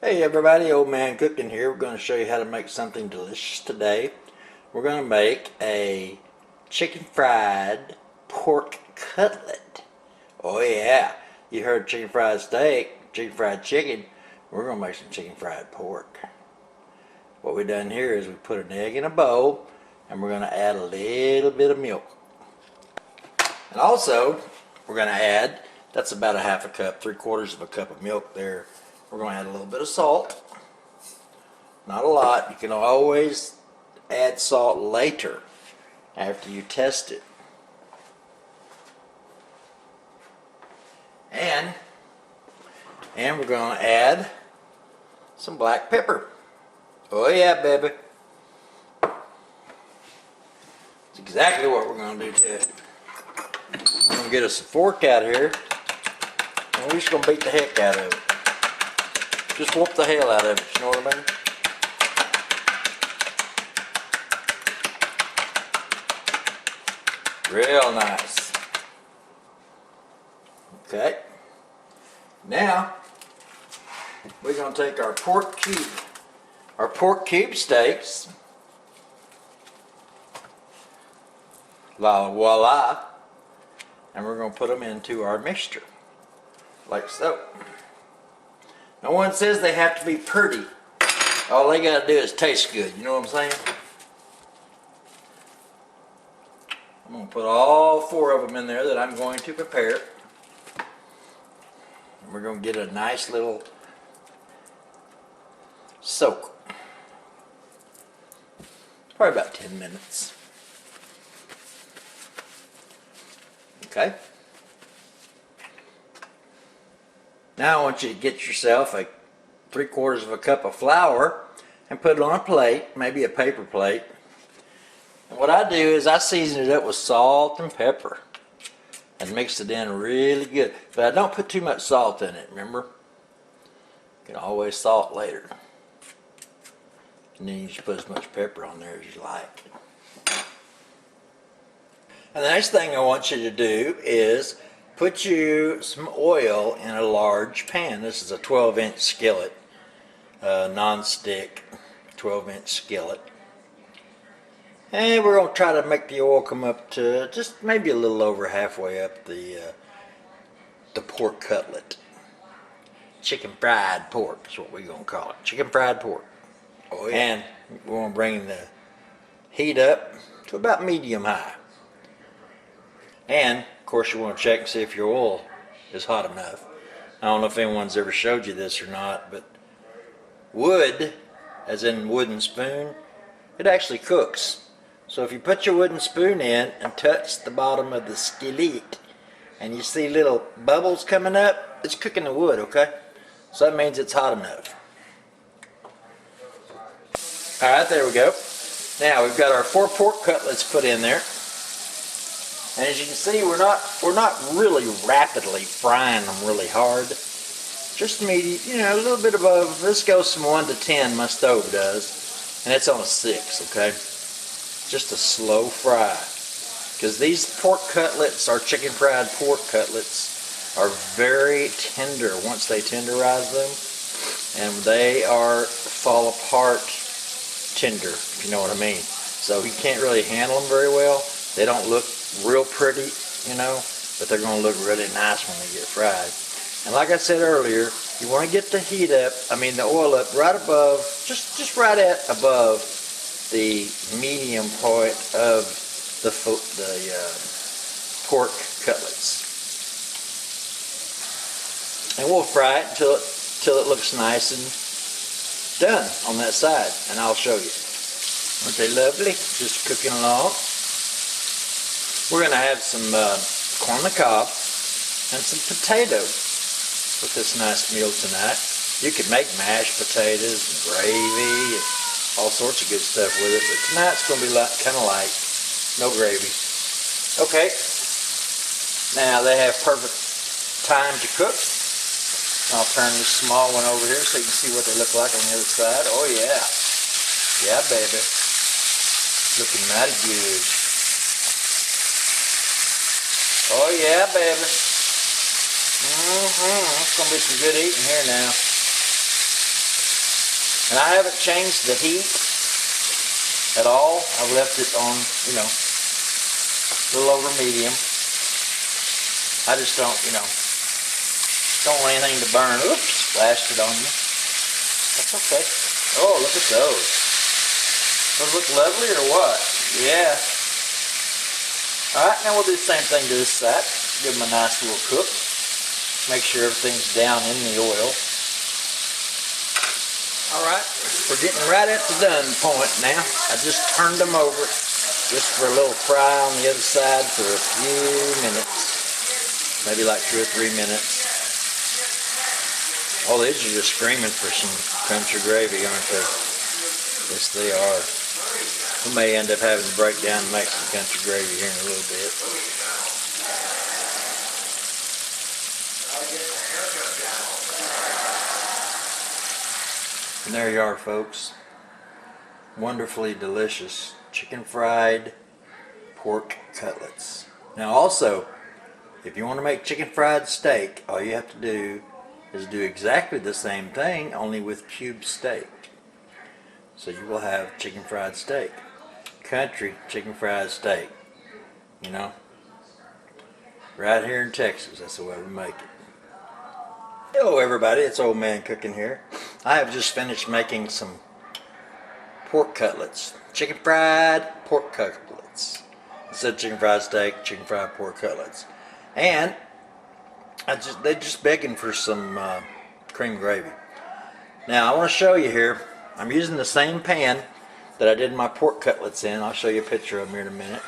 Hey everybody, Old Man Cooking here. We're going to show you how to make something delicious today. We're going to make a chicken fried pork cutlet. Oh yeah, you heard chicken fried steak, chicken fried chicken. We're going to make some chicken fried pork. What we've done here is we put an egg in a bowl and we're going to add a little bit of milk. And also, we're going to add, that's about a half a cup, 3/4 of a cup of milk there. We're going to add a little bit of salt. Not a lot. You can always add salt later after you test it. And we're going to add some black pepper. Oh yeah, baby. That's exactly what we're going to do to it. We're going to get us a fork out here and we're just going to beat the heck out of it. Just whoop the hell out of it, you know what I mean? Real nice. Okay. Now, we're going to take our pork cube steaks. Voila. And we're going to put them into our mixture. Like so. No one says they have to be pretty. All they got to do is taste good. You know what I'm saying? I'm going to put all 4 of them in there that I'm going to prepare. And we're going to get a nice little soak. Probably about 10 minutes. Okay. Now I want you to get yourself a 3/4 of a cup of flour and put it on a plate, maybe a paper plate. And what I do is I season it up with salt and pepper and mix it in really good. But I don't put too much salt in it, remember? You can always salt later. And then you just put as much pepper on there as you like. And the next thing I want you to do is put you some oil in a large pan. This is a 12-inch skillet, non-stick 12-inch skillet. And we're going to try to make the oil come up to just maybe a little over halfway up the pork cutlet. Chicken fried pork is what we're going to call it. Chicken fried pork. Oh, yeah. And we're going to bring the heat up to about medium high. And of course you want to check and see if your oil is hot enough. I don't know if anyone's ever showed you this or not, but wood, as in wooden spoon, it actually cooks. So if you put your wooden spoon in and touch the bottom of the skillet and you see little bubbles coming up, it's cooking the wood, okay? So that means it's hot enough. Alright, there we go. Now we've got our 4 pork cutlets put in there. And as you can see, we're not really rapidly frying them really hard. Just medium, you know, a little bit above. This goes from 1 to 10, my stove does. And it's on a 6, okay? Just a slow fry. Because these pork cutlets, our chicken fried pork cutlets, are very tender once they tenderize them. And they are fall apart tender, if you know what I mean. So you can't really handle them very well. They don't look real pretty, you know, but they're going to look really nice when they get fried. And like I said earlier, you want to get the heat up, the oil up right above, just right at above the medium point of the pork cutlets. And we'll fry it till it looks nice and done on that side, and I'll show you. Aren't they lovely? Just cooking along. We're going to have some corn on the cob and some potatoes with this nice meal tonight. You could make mashed potatoes and gravy and all sorts of good stuff with it, but tonight's going to be kind of light, no gravy. Okay, now they have perfect time to cook. I'll turn this small one over here so you can see what they look like on the other side. Oh yeah, yeah baby, looking mighty good. Oh yeah, baby. It's gonna be some good eating here now. And I haven't changed the heat at all. I've left it on, a little over medium. I just don't want anything to burn. Oops, splashed it on you. That's okay. Oh, look at those. Those look lovely or what? Yeah. Alright, now we'll do the same thing to this side. Give them a nice little cook. Make sure everything's down in the oil. Alright, we're getting right at the done point now. I just turned them over just for a little fry on the other side for a few minutes. Maybe like 2 or 3 minutes. Oh, these are just screaming for some country gravy, aren't they? Yes, they are. We may end up having to break down and make some country gravy here in a little bit. And there you are, folks. Wonderfully delicious chicken fried pork cutlets. Now also, if you want to make chicken fried steak, all you have to do is do exactly the same thing, only with cube steak. So you will have chicken fried steak. Country chicken fried steak. Right here in Texas, that's the way we make it. Hello everybody, it's Old Man Cooking here. I have just finished making some pork cutlets. Chicken fried pork cutlets. Instead of chicken fried steak, chicken fried pork cutlets. And they're just begging for some cream gravy. Now I want to show you here, I'm using the same pan that I did my pork cutlets in. I'll show you a picture of them here in a minute.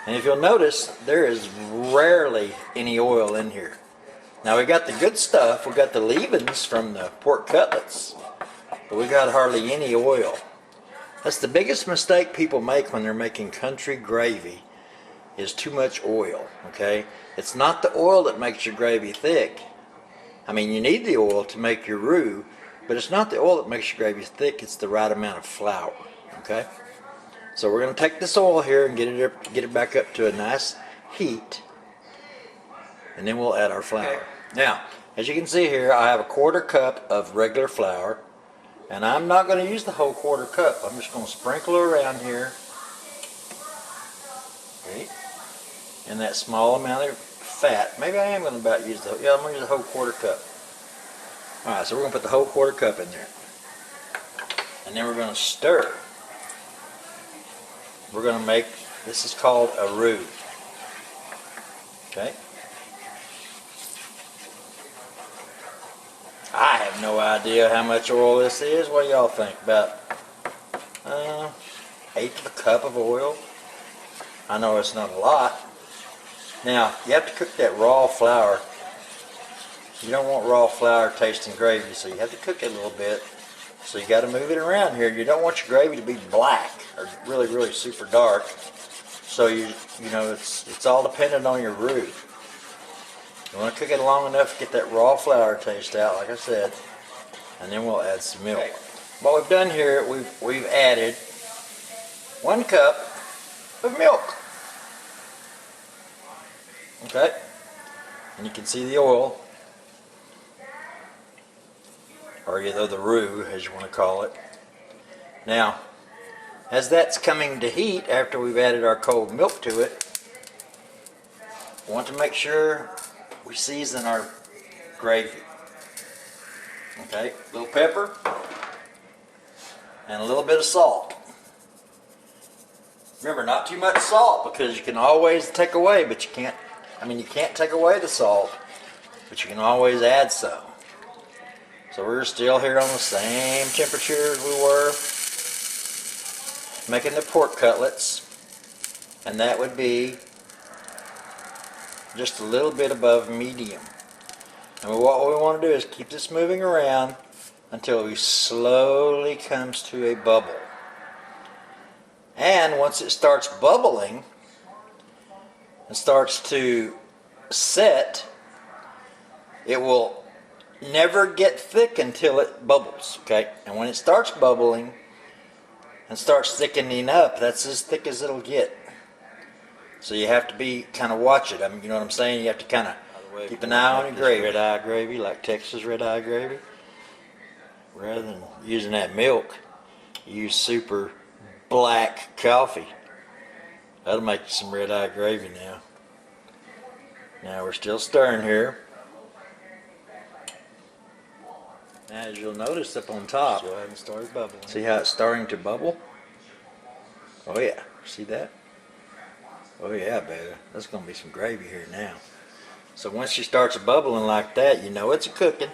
And if you'll notice, there is rarely any oil in here. Now we got the good stuff, we got the leavings from the pork cutlets, but we got hardly any oil. That's the biggest mistake people make when they're making country gravy, is too much oil, okay? It's not the oil that makes your gravy thick. I mean, you need the oil to make your roux, but it's not the oil that makes your gravy thick, it's the right amount of flour, okay? So we're going to take this oil here and get it back up to a nice heat, and then we'll add our flour. Okay. Now, as you can see here, I have a 1/4 cup of regular flour, and I'm not going to use the whole 1/4 cup. I'm just going to sprinkle around here. Okay. And that small amount of fat. Maybe I am going to I'm going to use the whole 1/4 cup. Alright, so we're going to put the whole 1/4 cup in there. And then we're going to stir. We're going to make, this is called a roux. Okay. I have no idea how much oil this is. What do y'all think? About 1/8 cup of oil. I know it's not a lot. Now, you have to cook that raw flour. You don't want raw flour tasting gravy, so you have to cook it a little bit. So you got to move it around here. You don't want your gravy to be black or really, really super dark. So it's all dependent on your roux. You want to cook it long enough to get that raw flour taste out, like I said, and then we'll add some milk. Okay. What we've done here, we've added 1 cup of milk. Okay, and you can see the oil, or either the roux, as you want to call it. Now, as that's coming to heat after we've added our cold milk to it, we want to make sure we season our gravy. Okay, a little pepper and a little bit of salt. Remember, not too much salt, because you can always take away, but you can't take away the salt, but you can always add some. So we're still here on the same temperature as we were making the pork cutlets, and that would be just a little bit above medium. And what we want to do is keep this moving around until it slowly comes to a bubble. And once it starts bubbling and starts to set, it will never get thick until it bubbles, okay? And when it starts bubbling and starts thickening up, that's as thick as it'll get. So you have to be kind of watch it. I mean, you know what I'm saying? You have to kind of keep an eye on your gravy. Red eye gravy, like Texas red eye gravy. rather than using that milk, use super black coffee. That'll make you some red-eye gravy now. Now we're still stirring here. Now, as you'll notice up on top, go ahead and start bubbling. See how it's starting to bubble? Oh yeah, see that? Oh yeah, baby. That's going to be some gravy here now. So once she starts bubbling like that, you know it's cooking.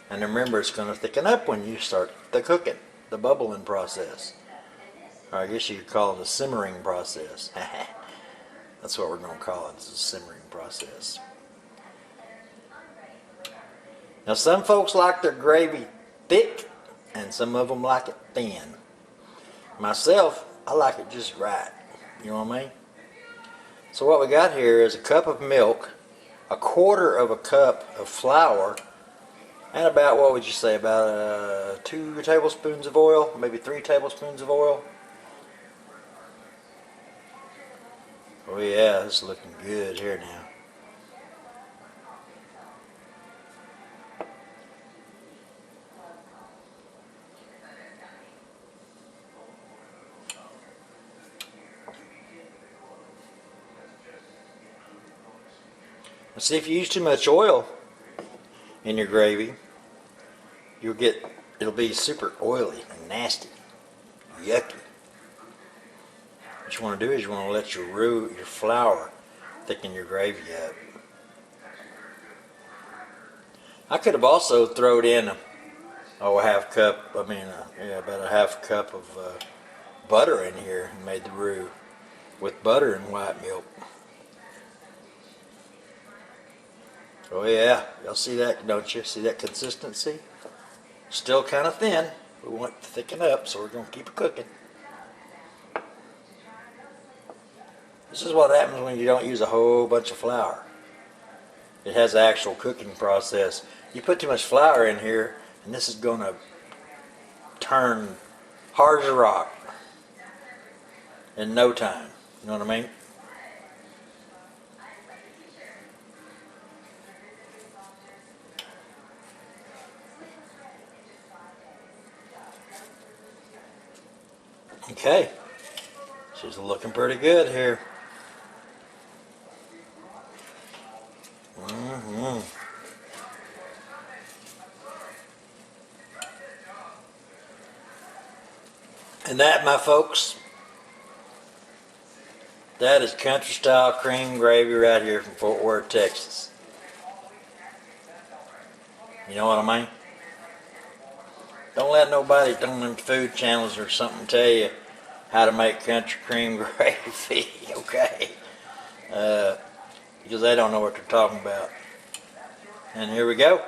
And remember, it's going to thicken up when you start the cooking, the bubbling process. Or I guess you could call it a simmering process. That's what we're going to call it. It's a simmering process. Now some folks like their gravy thick and some of them like it thin. Myself, I like it just right. You know what I mean? So what we got here is a cup of milk, a quarter of a cup of flour, and about, what would you say, about 2 tablespoons of oil, maybe 3 tablespoons of oil. Oh yeah, this is looking good here now. See, if you use too much oil in your gravy, it'll be super oily and nasty, yucky. What you want to do is you want to let your flour thicken your gravy up. I could have also thrown in about a half cup of butter in here and made the roux with butter and white milk. Oh yeah, y'all see that, don't you? See that consistency? Still kind of thin. We want it to thicken up, so we're going to keep it cooking. This is what happens when you don't use a whole bunch of flour. It has the actual cooking process. You put too much flour in here, and this is going to turn hard as a rock in no time. You know what I mean? Okay, she's looking pretty good here. And that, my folks, that is country style cream gravy right here from Fort Worth, Texas. You know what I mean? Don't let nobody on them food channels or something tell you how to make country cream gravy, okay? Because they don't know what they're talking about. And here we go.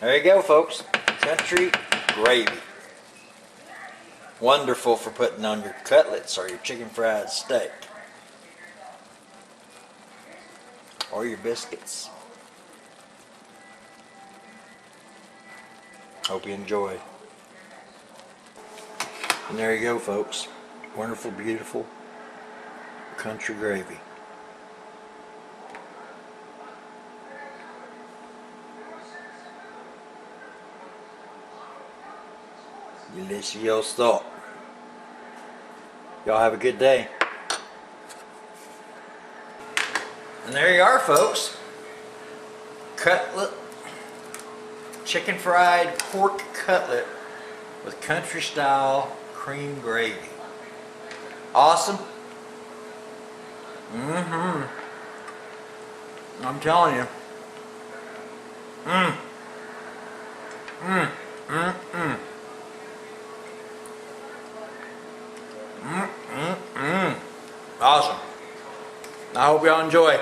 There you go, folks. Country gravy. Wonderful for putting on your cutlets or your chicken fried steak. Or your biscuits. Hope you enjoy. And there you go, folks. Wonderful, beautiful country gravy. Delicioso. Y'all have a good day. And there you are, folks. Chicken fried pork cutlet with country style cream gravy. Awesome. I'm telling you. Awesome. I hope y'all enjoy.